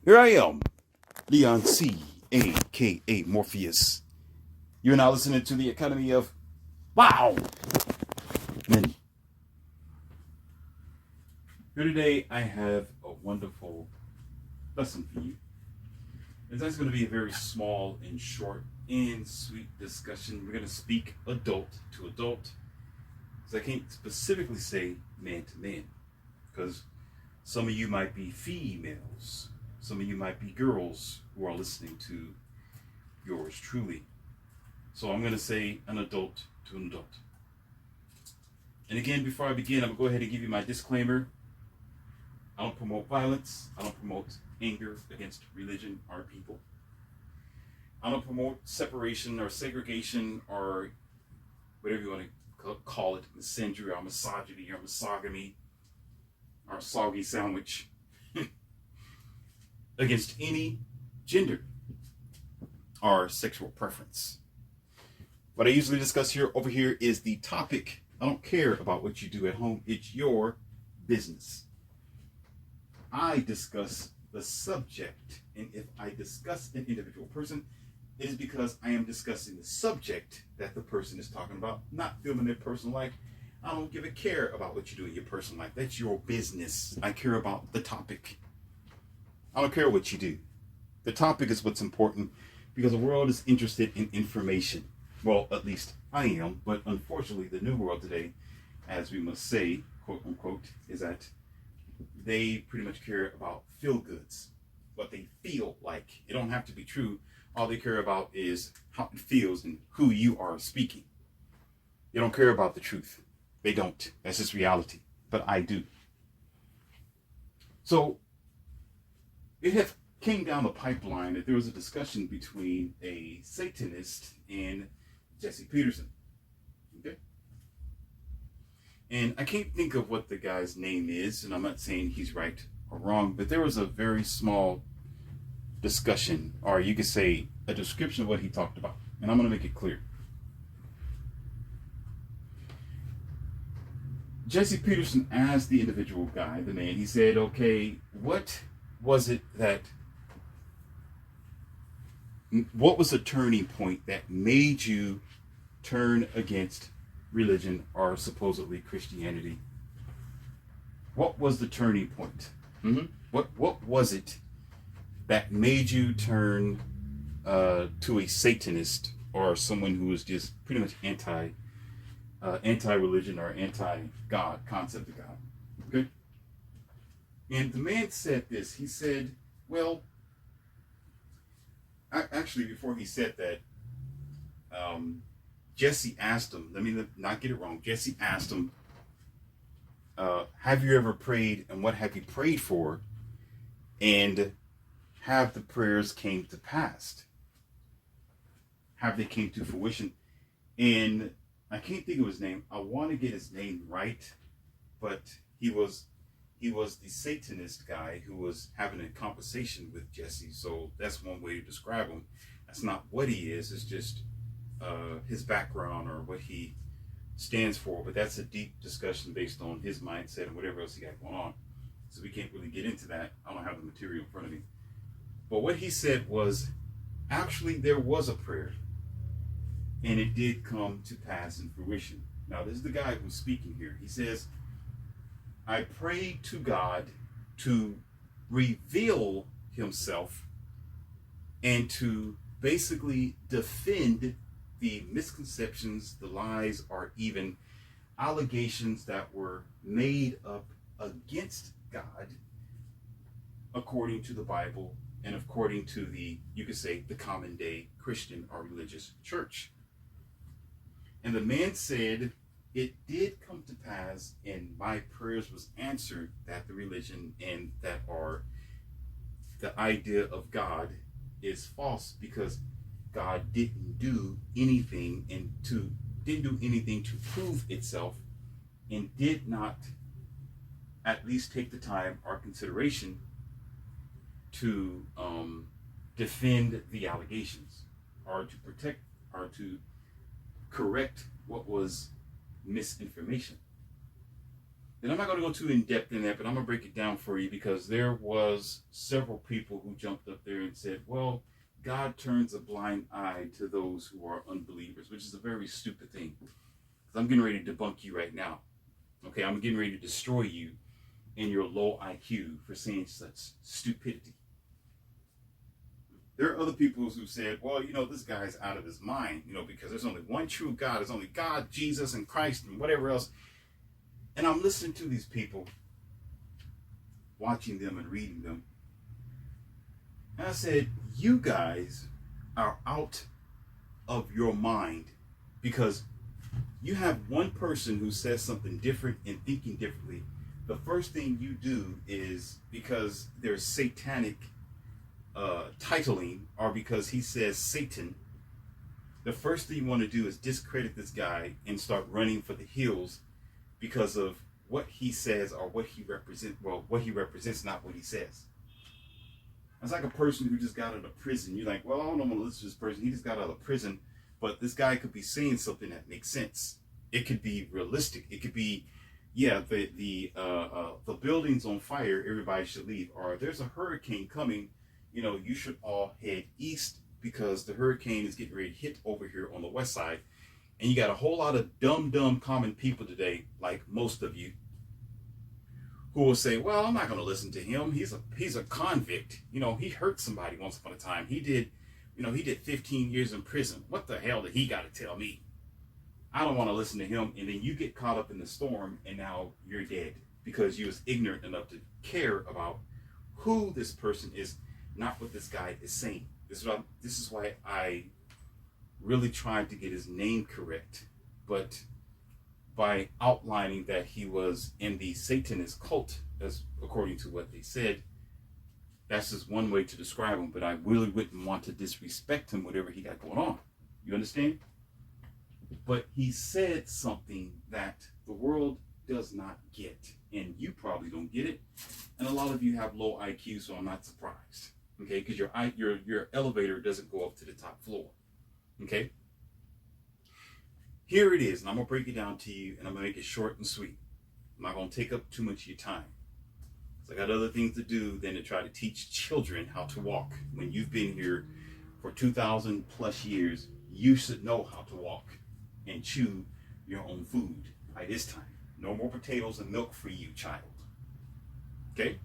Here I am, Leon C., a.k.a. Morpheus. You're now listening to the Academy of Wow Men. Here today, I have a wonderful lesson for you. And that's going to be a very small and short and sweet discussion. We're going to speak adult to adult. So I can't specifically say man to man, because some of you might be females. Some of you might be girls who are listening to yours truly. So I'm going to say an adult to an adult. And again, before I begin, I'm going to go ahead and give you my disclaimer. I don't promote violence. I don't promote anger against religion or people. I don't promote separation or segregation or whatever you want to call it, misandry or misogyny or misogamy or soggy sandwich against any gender or sexual preference. What I usually discuss over here is the topic. I don't care about what you do at home. It's your business. I discuss the subject. And if I discuss an individual person, it is because I am discussing the subject that the person is talking about, not filming their personal life. I don't give a care about what you do in your personal life. That's your business. I care about the topic. I don't care what you do. The topic is what's important, because the world is interested in information. Well, at least I am, but unfortunately the new world today, as we must say, quote unquote, is that they pretty much care about feel goods, what they feel like. It don't have to be true. All they care about is how it feels and who you are speaking. They don't care about the truth. They don't. That's just reality. But I do. So it has came down the pipeline that there was a discussion between a Satanist and Jesse Peterson. Okay? And I can't think of what the guy's name is, and I'm not saying he's right or wrong, but there was a very small discussion, or you could say a description of what he talked about. And I'm going to make it clear. Jesse Peterson asked the individual guy, the man, he said, okay, what was the turning point that made you turn against religion or supposedly Christianity? What was the turning point? What was it that made you turn to a Satanist or someone who was just pretty much anti-religion or anti-God, concept of God? Okay? And the man said this. He said, well, actually, before he said that, Jesse asked him, let me not get it wrong. Jesse asked him, have you ever prayed, and what have you prayed for? And have the prayers came to pass? Have they came to fruition? And I can't think of his name. I want to get his name right, but he was the Satanist guy who was having a conversation with Jesse. So that's one way to describe him. That's not what he is. It's just his background or what he stands for. But that's a deep discussion based on his mindset and whatever else he got going on. So we can't really get into that. I don't have the material in front of me. But what he said was, actually, there was a prayer, and it did come to pass in fruition. Now, this is the guy who's speaking here. He says, I prayed to God to reveal himself and to basically defend the misconceptions, the lies, or even allegations that were made up against God according to the Bible and according to you could say, the common day Christian or religious church. And the man said, it did come to pass, and my prayers was answered, that the religion and that are the idea of God is false, because God didn't do anything to prove itself, and did not at least take the time or consideration to defend the allegations, or to protect, or to correct what was misinformation. And I'm not going to go too in depth in that, but I'm going to break it down for you, because there was several people who jumped up there and said, well, God turns a blind eye to those who are unbelievers, which is a very stupid thing. Because I'm getting ready to debunk you right now. Okay, I'm getting ready to destroy you in your low IQ for saying such stupidity. There are other people who said, well, this guy's out of his mind, because there's only one true God. There's only God, Jesus, and Christ, and whatever else. And I'm listening to these people, watching them and reading them. And I said, you guys are out of your mind, because you have one person who says something different and thinking differently. The first thing you do is, because there's satanic titling, or because he says Satan, the first thing you want to do is discredit this guy and start running for the hills because of what he says or what he represents. Well, what he represents, not what he says. It's like a person who just got out of prison. You're like, well, I don't want to listen to this person. He just got out of prison, but this guy could be saying something that makes sense. It could be realistic. It could be, yeah, the building's on fire, everybody should leave. Or there's a hurricane coming, you should all head east because the hurricane is getting ready to hit over here on the west side. And you got a whole lot of dumb common people today, like most of you, who will say, well, I'm not going to listen to him. He's a convict. He hurt somebody once upon a time. He did 15 years in prison. What the hell did he got to tell me? I don't want to listen to him. And then you get caught up in the storm, and now you're dead because you was ignorant enough to care about who this person is, not what this guy is saying. This is why I really tried to get his name correct, but by outlining that he was in the Satanist cult, as according to what they said, that's just one way to describe him. But I really wouldn't want to disrespect him, whatever he got going on. You understand? But he said something that the world does not get, and you probably don't get it. And a lot of you have low IQ, so I'm not surprised. Okay, because your elevator doesn't go up to the top floor. Okay. Here it is, and I'm going to break it down to you, and I'm going to make it short and sweet. I'm not going to take up too much of your time. So I got other things to do than to try to teach children how to walk. When you've been here for 2,000 plus years, you should know how to walk and chew your own food by this time. No more potatoes and milk for you, child. Okay?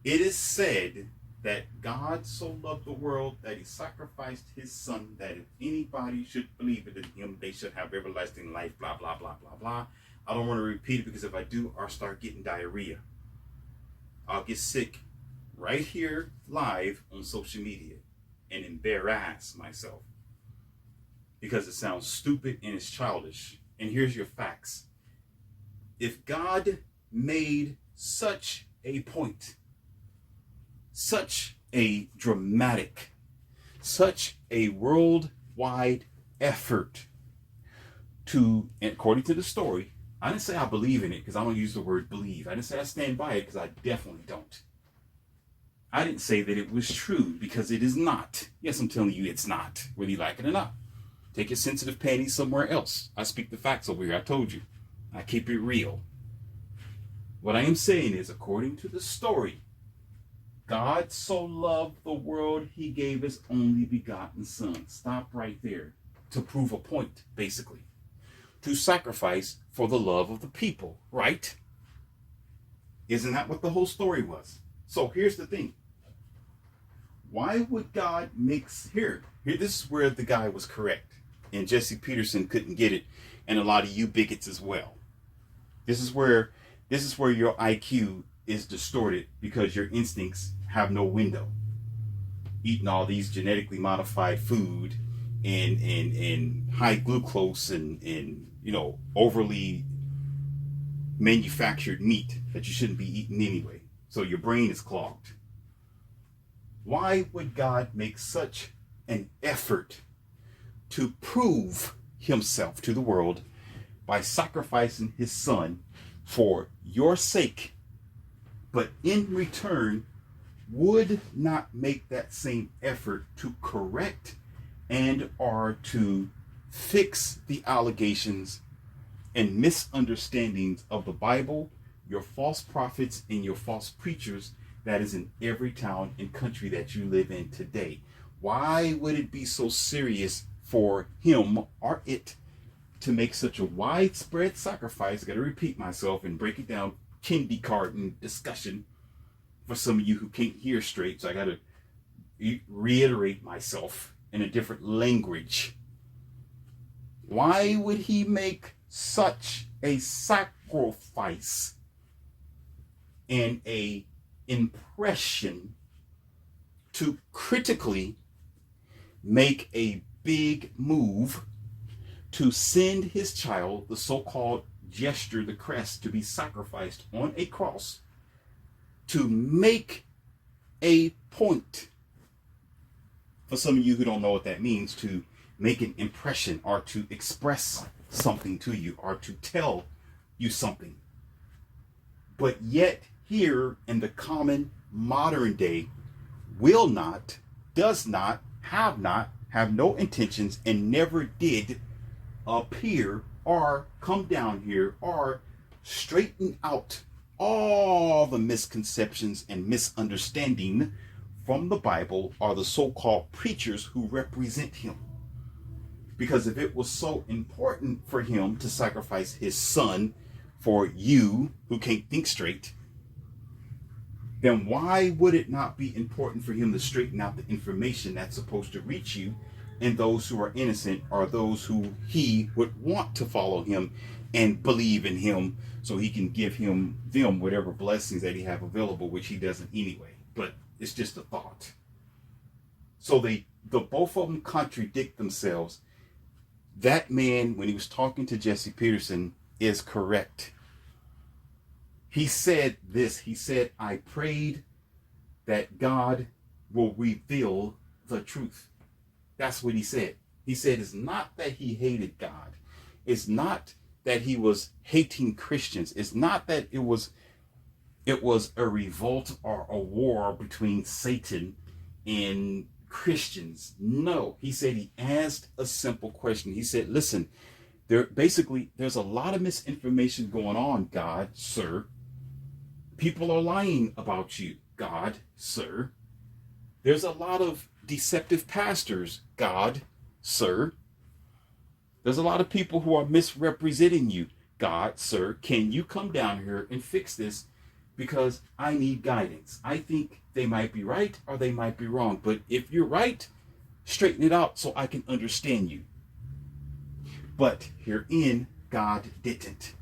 It is said that God so loved the world that he sacrificed his son, that if anybody should believe it in him, they should have everlasting life, blah, blah, blah, blah, blah. I don't want to repeat it, because if I do, I'll start getting diarrhea. I'll get sick right here live on social media and embarrass myself because it sounds stupid and it's childish. And here's your facts. If God made such a point, such a dramatic, such a worldwide effort to, according to the story, I didn't say I believe in it because I don't use the word believe. I didn't say I stand by it because I definitely don't. I didn't say that it was true because it is not. Yes, I'm telling you it's not, whether you like it or not. Take your sensitive panties somewhere else. I speak the facts over here. I told you. I keep it real. What I am saying is, according to the story, God so loved the world, he gave his only begotten son. Stop right there. To prove a point, basically. To sacrifice for the love of the people, right? Isn't that what the whole story was? So here's the thing. Why would God make... Here, this is where the guy was correct. And Jesse Peterson couldn't get it. And a lot of you bigots as well. This is where your IQ is distorted because your instincts have no window. Eating all these genetically modified food and high glucose and overly manufactured meat that you shouldn't be eating anyway. So your brain is clogged. Why would God make such an effort to prove himself to the world by sacrificing his son for your sake, but in return would not make that same effort to correct and or to fix the allegations and misunderstandings of the Bible, your false prophets and your false preachers that is in every town and country that you live in today. Why would it be so serious for him or it to make such a widespread sacrifice? I got to repeat myself and break it down kindergarten discussion for some of you who can't hear straight. So I got to reiterate myself in a different language. Why would he make such a sacrifice and a impression to critically make a big move to send his child, the so-called gesture, the crest, to be sacrificed on a cross, to make a point? For some of you who don't know what that means, to make an impression or to express something to you or to tell you something. But yet here in the common modern day, will not, does not, have no intentions, and never did appear or come down here or straighten out all the misconceptions and misunderstanding from the Bible or the so-called preachers who represent him. Because if it was so important for him to sacrifice his son for you who can't think straight, then why would it not be important for him to straighten out the information that's supposed to reach you and those who are innocent, or those who he would want to follow him and believe in him, so he can give them whatever blessings that he have available, which he doesn't anyway. But it's just a thought. So the both of them contradict themselves. That man, when he was talking to Jesse Peterson, is correct. He said this. He said, I prayed that God will reveal the truth. That's what he said. He said it's not that he hated God. It's not that he was hating Christians. It's not that it was a revolt or a war between Satan and Christians. No, he said he asked a simple question. He said, listen, there's a lot of misinformation going on, God, sir. People are lying about you, God, sir. There's a lot of deceptive pastors, God, sir. There's a lot of people who are misrepresenting you, God, sir. Can you come down here and fix this? Because I need guidance. I think they might be right or they might be wrong. But if you're right, straighten it out so I can understand you. But herein, God didn't.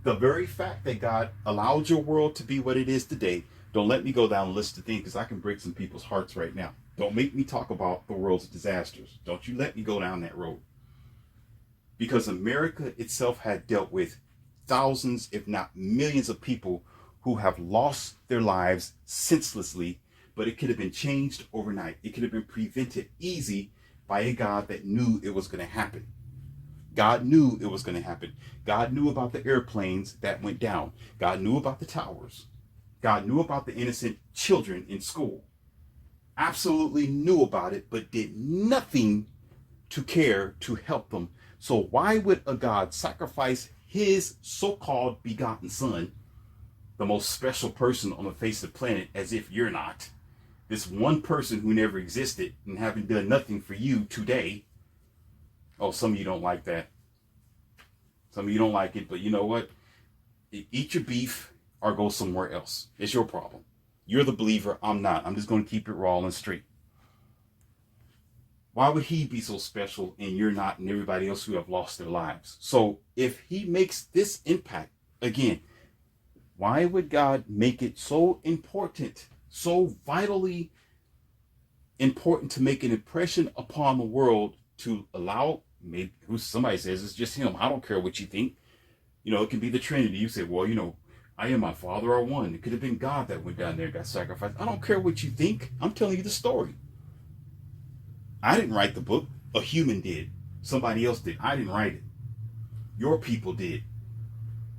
The very fact that God allowed your world to be what it is today, don't let me go down a list of things, because I can break some people's hearts right now. Don't make me talk about the world's disasters. Don't you let me go down that road. Because America itself had dealt with thousands, if not millions of people who have lost their lives senselessly, but it could have been changed overnight. It could have been prevented easy by a God that knew it was going to happen. God knew it was going to happen. God knew about the airplanes that went down. God knew about the towers. God knew about the innocent children in school. Absolutely knew about it, but did nothing to care to help them. So why would a God sacrifice his so-called begotten son, the most special person on the face of the planet, as if you're not? This one person who never existed and haven't done nothing for you today. Oh, some of you don't like that. Some of you don't like it, but you know what? Eat your beef or go somewhere else. It's your problem. You're the believer. I'm not. I'm just going to keep it raw and straight. Why would he be so special and you're not, and everybody else who have lost their lives? So if he makes this impact, again, why would God make it so important, so vitally important to make an impression upon the world to allow, maybe somebody says it's just him. I don't care what you think. You know, it can be the Trinity. You say, well, you know, I and my Father are one. It could have been God that went down there and got sacrificed. I don't care what you think. I'm telling you the story. I didn't write the book. A human did. Somebody else did. I didn't write it. Your people did.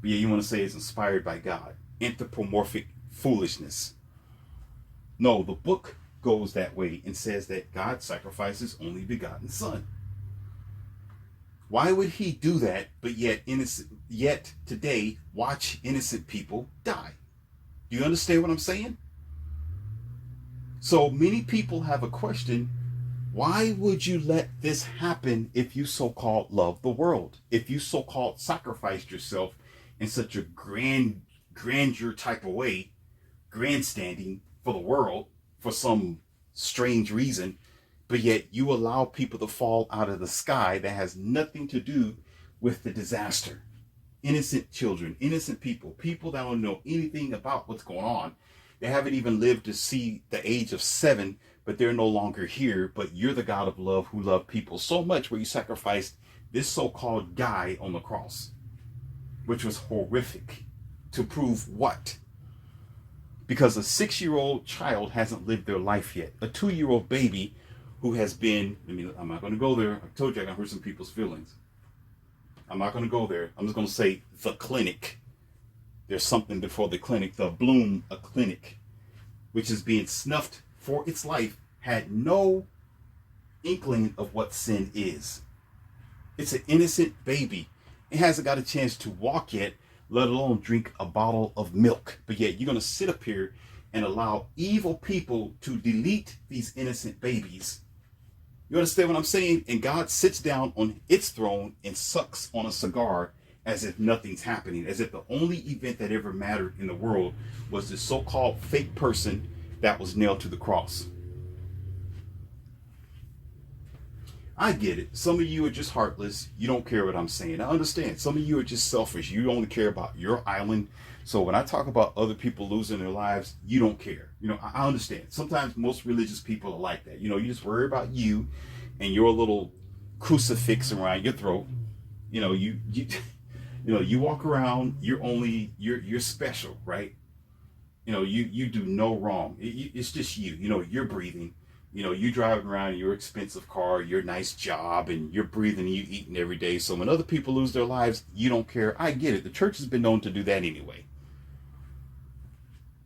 But yeah, you want to say it's inspired by God. Anthropomorphic foolishness. No, the book goes that way and says that God sacrifices only begotten son. Why would he do that, but yet today watch innocent people die? Do you understand what I'm saying? So many people have a question. Why would you let this happen if you so-called love the world? If you so-called sacrificed yourself in such a grandeur type of way, grandstanding for the world for some strange reason, but yet you allow people to fall out of the sky that has nothing to do with the disaster. Innocent children, innocent people, people that don't know anything about what's going on. They haven't even lived to see the age of 7, but they're no longer here. But you're the God of love who loved people so much where you sacrificed this so-called guy on the cross, which was horrific. To prove what? Because a 6-year-old child hasn't lived their life yet. A 2-year-old baby who has been, I'm not going to go there. I told you I'm going to hurt some people's feelings. I'm not going to go there. I'm just going to say the clinic. There's something before the clinic, the Bloom a clinic, which is being snuffed for its life, had no inkling of what sin is. It's an innocent baby. It hasn't got a chance to walk yet, let alone drink a bottle of milk. But yet you're going to sit up here and allow evil people to delete these innocent babies. You understand what I'm saying? And God sits down on its throne and sucks on a cigar as if nothing's happening, as if the only event that ever mattered in the world was this so-called fake person that was nailed to the cross. I get it. Some of you are just heartless. You don't care what I'm saying. I understand. Some of you are just selfish. You only care about your island. So when I talk about other people losing their lives, you don't care. I understand. Sometimes most religious people are like that. You just worry about you and your little crucifix around your throat. You walk around, you're special, right? You do no wrong. It's just you. You're breathing. You driving around in your expensive car, your nice job, and you're breathing and you eating every day. So when other people lose their lives, you don't care. I get it. The church has been known to do that anyway.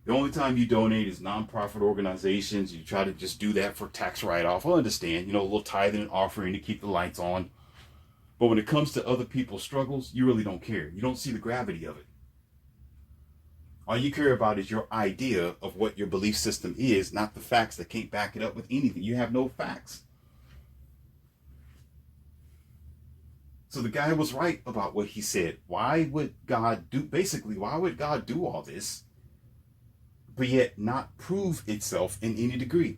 The only time you donate is nonprofit organizations. You try to just do that for tax write-off. I understand, a little tithing and offering to keep the lights on. But when it comes to other people's struggles, you really don't care. You don't see the gravity of it. All you care about is your idea of what your belief system is, not the facts that can't back it up with anything. You have no facts. So the guy was right about what he said. Why would God do all this, but yet not prove itself in any degree?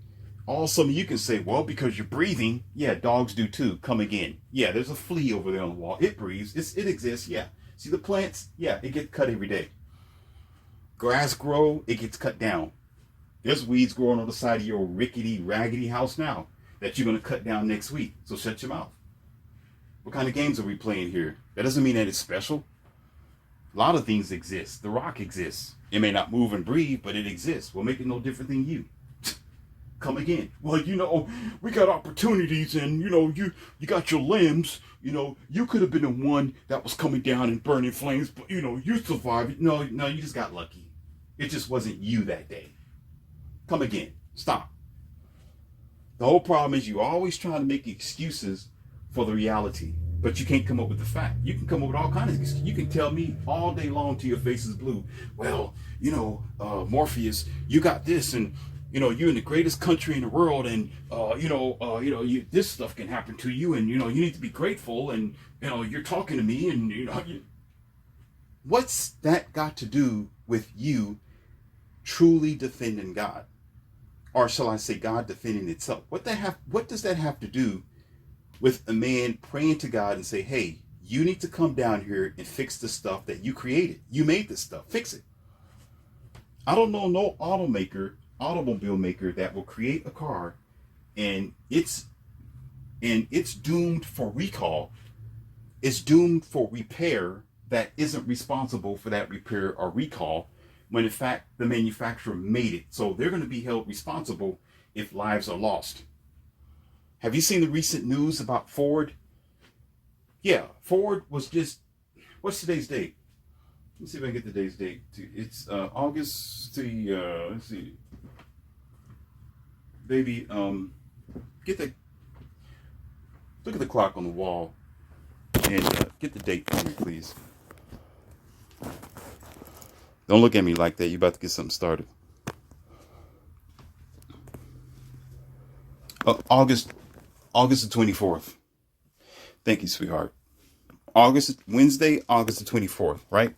Some of you can say, well, because you're breathing. Yeah, dogs do too. Come again. Yeah, there's a flea over there on the wall. It breathes. It exists. Yeah. See the plants? Yeah, it gets cut every day. Grass grow, it gets cut down. There's weeds growing on the side of your rickety, raggedy house now that you're going to cut down next week. So shut your mouth. What kind of games are we playing here? That doesn't mean that it's special. A lot of things exist. The rock exists. It may not move and breathe, but it exists. We'll make it no different than you. Come again. Well, we got opportunities and, you got your limbs. You could have been the one that was coming down and burning flames, but, you survived. No, you just got lucky. It just wasn't you that day. Come again. Stop. The whole problem is you always trying to make excuses for the reality, but you can't come up with the fact. You can come up with all kinds of excuses. You can tell me all day long till your face is blue. Well, Morpheus, you got this, and you're in the greatest country in the world, and this stuff can happen to you, and you need to be grateful, and you're talking to me, and what's that got to do with you truly defending God? Or shall I say God defending itself? What does that have to do with a man praying to God and say, hey, you need to come down here and fix the stuff that you created. You made this stuff. Fix it. I don't know no automobile maker that will create a car and it's doomed for recall. It's doomed for repair that isn't responsible for that repair or recall, when in fact the manufacturer made it. So they're going to be held responsible if lives are lost. Have you seen the recent news about Ford? Yeah, Ford was just, what's today's date? Let's see if I can get today's date. It's August, let's see. Baby, look at the clock on the wall. And get the date for me, please. Don't look at me like that. You're about to get something started. August the 24th. Thank you, sweetheart. Wednesday, August the 24th, right?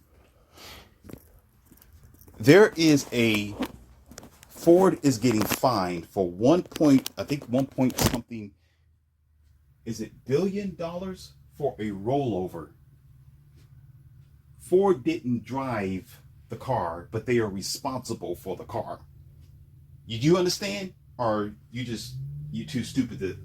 There is Ford is getting fined for one point something, is it $1 billion for a rollover. Ford didn't drive the car, but they are responsible for the car. Do you understand? Or you too stupid to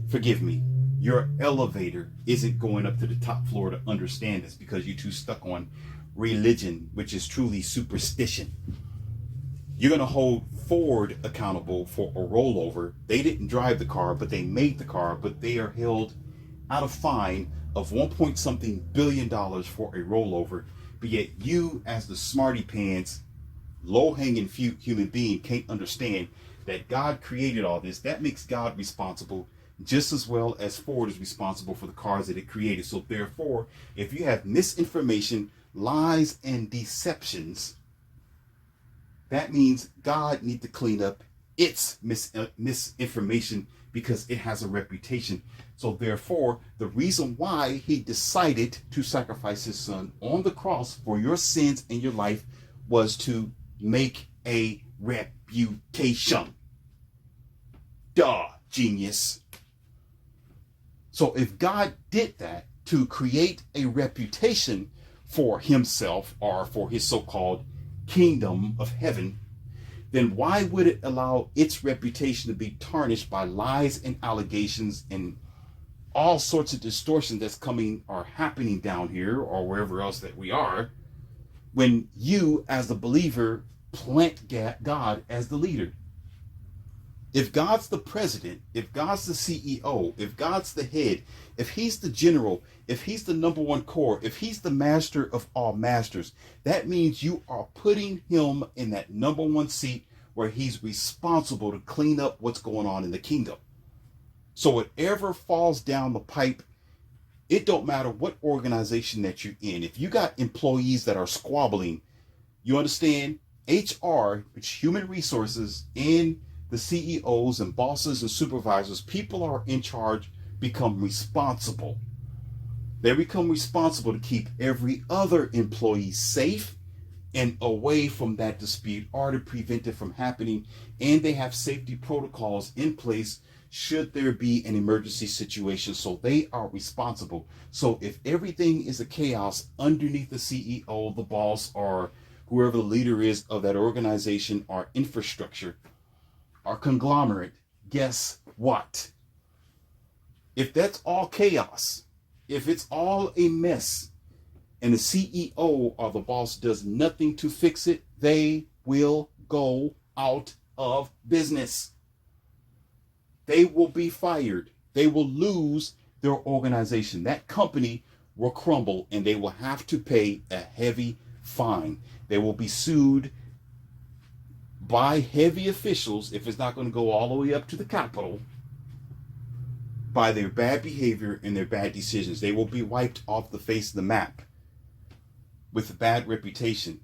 forgive me. Your elevator isn't going up to the top floor to understand this because you're too stuck on religion, which is truly superstition. You're going to hold Ford accountable for a rollover. They didn't drive the car, but they made the car, but they are held out of fine of $1 billion for a rollover. But yet you, as the smarty pants, low-hanging fruit human being, can't understand that God created all this. That makes God responsible just as well as Ford is responsible for the cars that it created. So therefore, if you have misinformation, lies, and deceptions, that means God needs to clean up its misinformation because it has a reputation. So therefore, the reason why he decided to sacrifice his son on the cross for your sins and your life was to make a reputation. Duh, genius. So if God did that to create a reputation for himself or for his so-called kingdom of heaven, then why would it allow its reputation to be tarnished by lies and allegations and all sorts of distortion that's coming or happening down here or wherever else that we are, when you as the believer plant God as the leader? If God's the president, if God's the CEO, if God's the head, if he's the general, if he's the number one core, if he's the master of all masters, that means you are putting him in that number one seat where he's responsible to clean up what's going on in the kingdom. So whatever falls down the pipe, it don't matter what organization that you're in. If you got employees that are squabbling, you understand, HR, which human resources, and the CEOs and bosses and supervisors, people are in charge, become responsible. They become responsible to keep every other employee safe and away from that dispute or to prevent it from happening. And they have safety protocols in place should there be an emergency situation. So they are responsible. So if everything is a chaos underneath the CEO, the boss, or whoever the leader is of that organization or infrastructure, our conglomerate, guess what? If that's all chaos, if it's all a mess, and the CEO or the boss does nothing to fix it, they will go out of business. They will be fired. They will lose their organization. That company will crumble and they will have to pay a heavy fine. They will be sued by heavy officials, if it's not going to go all the way up to the Capitol, by their bad behavior and their bad decisions. They will be wiped off the face of the map with a bad reputation.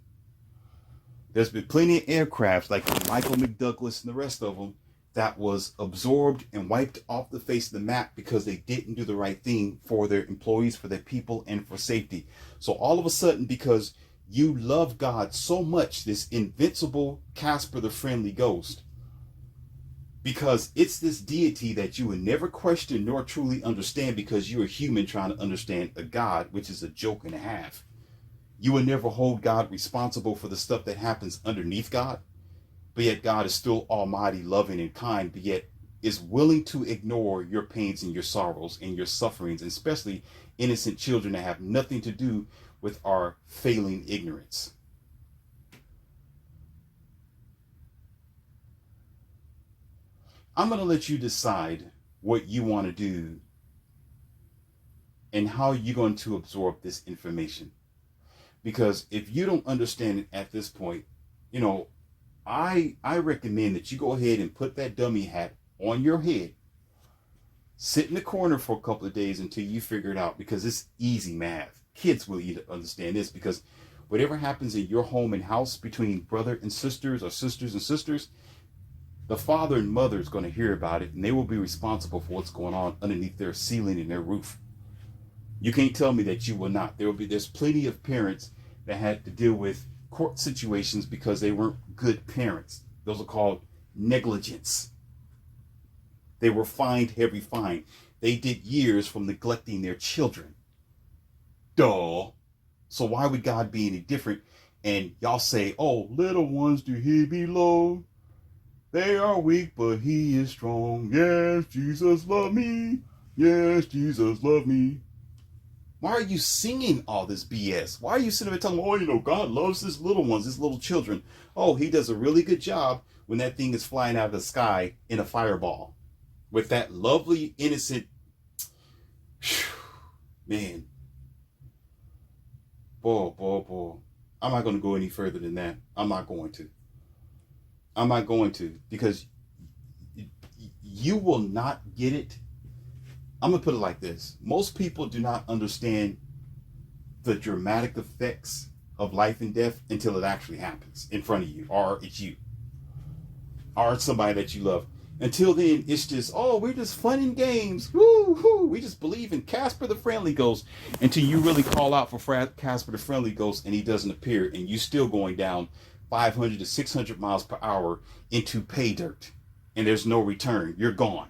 There's been plenty of aircrafts like Michael McDouglas and the rest of them that was absorbed and wiped off the face of the map because they didn't do the right thing for their employees, for their people, and for safety. So all of a sudden, because you love God so much, this invincible Casper the Friendly Ghost, because it's this deity that you would never question nor truly understand because you're a human trying to understand a God, which is a joke and a half. You would never hold God responsible for the stuff that happens underneath God, but yet God is still almighty, loving, and kind, but yet is willing to ignore your pains and your sorrows and your sufferings, and especially innocent children that have nothing to do with our failing ignorance. I'm going to let you decide what you want to do and how you're going to absorb this information. Because if you don't understand it at this point, I recommend that you go ahead and put that dummy hat on your head Sit in the corner for a couple of days until you figure it out, because it's easy math. Kids will understand this, because whatever happens in your home and house between brother and sisters or sisters and sisters, the father and mother is going to hear about it, and they will be responsible for what's going on underneath their ceiling and their roof. You can't tell me that you will not. There's plenty of parents that had to deal with court situations because they weren't good parents. Those are called negligence. They were fined heavy fine. They did years from neglecting their children. Duh. So why would God be any different? And y'all say, oh, little ones do he belong. They are weak, but he is strong. Yes, Jesus love me. Yes, Jesus love me. Why are you singing all this BS? Why are you sitting there telling me, oh, God loves his little ones, his little children. Oh, he does a really good job when that thing is flying out of the sky in a fireball. With that lovely, innocent, man. Boy. I'm not going to go any further than that. I'm not going to, because you will not get it. I'm going to put it like this. Most people do not understand the dramatic effects of life and death until it actually happens in front of you, or it's you, or it's somebody that you love. Until then, it's just, oh, we're just fun and games. Woo-hoo. We just believe in Casper the Friendly Ghost, until you really call out for Casper the Friendly Ghost and he doesn't appear, and you're still going down 500 to 600 miles per hour into pay dirt, and there's no return. You're gone.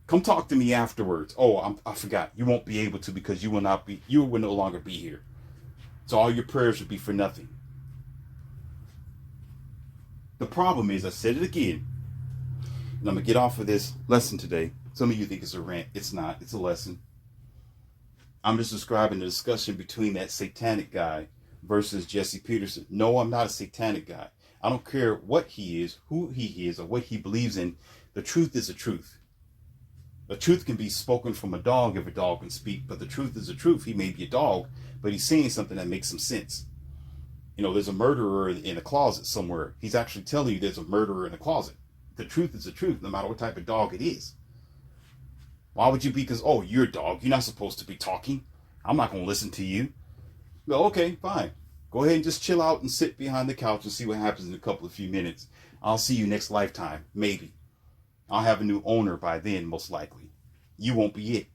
Come talk to me afterwards. Oh, I forgot. You won't be able to, because you will no longer be here. So all your prayers would be for nothing. The problem is, I said it again, and I'm going to get off of this lesson today. Some of you think it's a rant. It's not. It's a lesson. I'm just describing the discussion between that satanic guy versus Jesse Peterson. No, I'm not a satanic guy. I don't care what he is, who he is, or what he believes in. The truth is the truth. The truth can be spoken from a dog if a dog can speak, but the truth is the truth. He may be a dog, but he's saying something that makes some sense. There's a murderer in a closet somewhere. He's actually telling you there's a murderer in a closet. The truth is the truth, no matter what type of dog it is. Why would you be? Because, oh, you're a dog. You're not supposed to be talking. I'm not going to listen to you. Well, okay, fine. Go ahead and just chill out and sit behind the couch and see what happens in a few minutes. I'll see you next lifetime, maybe. I'll have a new owner by then, most likely. You won't be it.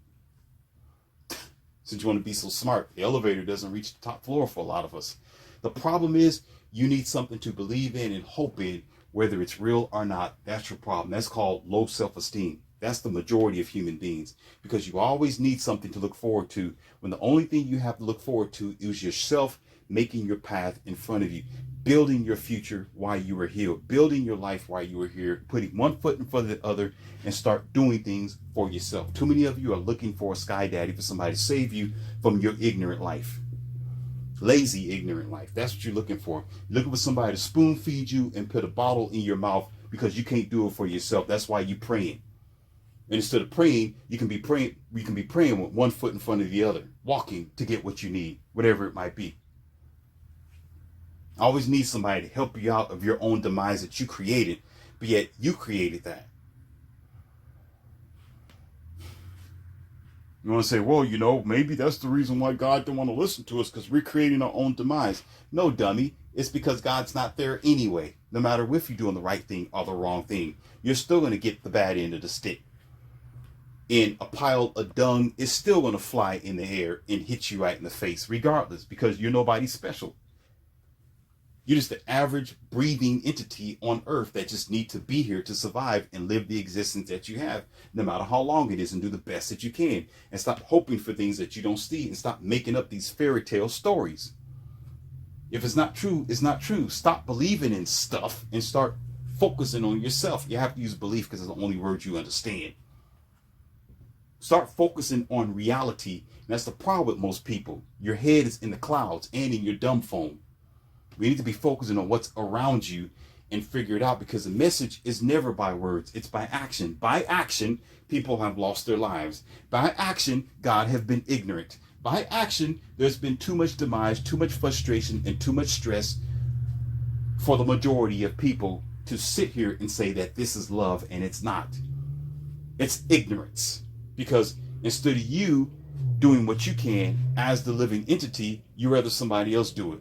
Since you want to be so smart, the elevator doesn't reach the top floor for a lot of us. The problem is, you need something to believe in and hope in, whether it's real or not. That's your problem. That's called low self-esteem. That's the majority of human beings, because you always need something to look forward to, when the only thing you have to look forward to is yourself making your path in front of you, building your future while you are here, building your life while you are here, putting one foot in front of the other, and start doing things for yourself. Too many of you are looking for a sky daddy, for somebody to save you from your ignorant life. Lazy, ignorant life. That's what you're looking for. You're looking for somebody to spoon feed you and put a bottle in your mouth because you can't do it for yourself. That's why you're praying. And instead of praying, you can be praying with one foot in front of the other, walking to get what you need, whatever it might be. I always need somebody to help you out of your own demise that you created, but yet you created that. You want to say, well, maybe that's the reason why God don't want to listen to us, because we're creating our own demise. No, dummy. It's because God's not there anyway. No matter if you're doing the right thing or the wrong thing, you're still going to get the bad end of the stick. And a pile of dung is still going to fly in the air and hit you right in the face, regardless, because you're nobody special. You're just the average breathing entity on earth that just need to be here to survive and live the existence that you have, no matter how long it is, and do the best that you can. And stop hoping for things that you don't see, and stop making up these fairy tale stories. If it's not true, it's not true. Stop believing in stuff and start focusing on yourself. You have to use belief because it's the only word you understand. Start focusing on reality. And that's the problem with most people. Your head is in the clouds and in your dumb phone. We need to be focusing on what's around you and figure it out, because the message is never by words. It's by action. By action, people have lost their lives. By action, God have been ignorant. By action, there's been too much demise, too much frustration, and too much stress for the majority of people to sit here and say that this is love, and it's not. It's ignorance. Because instead of you doing what you can as the living entity, you rather somebody else do it.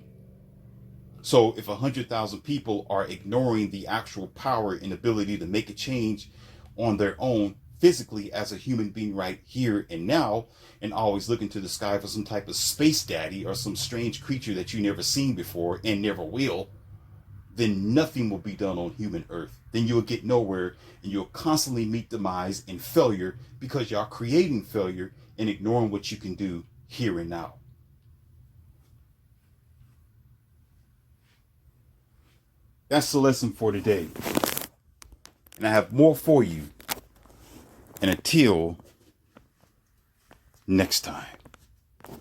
So if 100,000 people are ignoring the actual power and ability to make a change on their own physically as a human being right here and now, and always looking to the sky for some type of space daddy or some strange creature that you never seen before and never will, then nothing will be done on human earth. Then you'll get nowhere, and you'll constantly meet demise and failure because y'all creating failure and ignoring what you can do here and now. That's the lesson for today. And I have more for you. And until next time.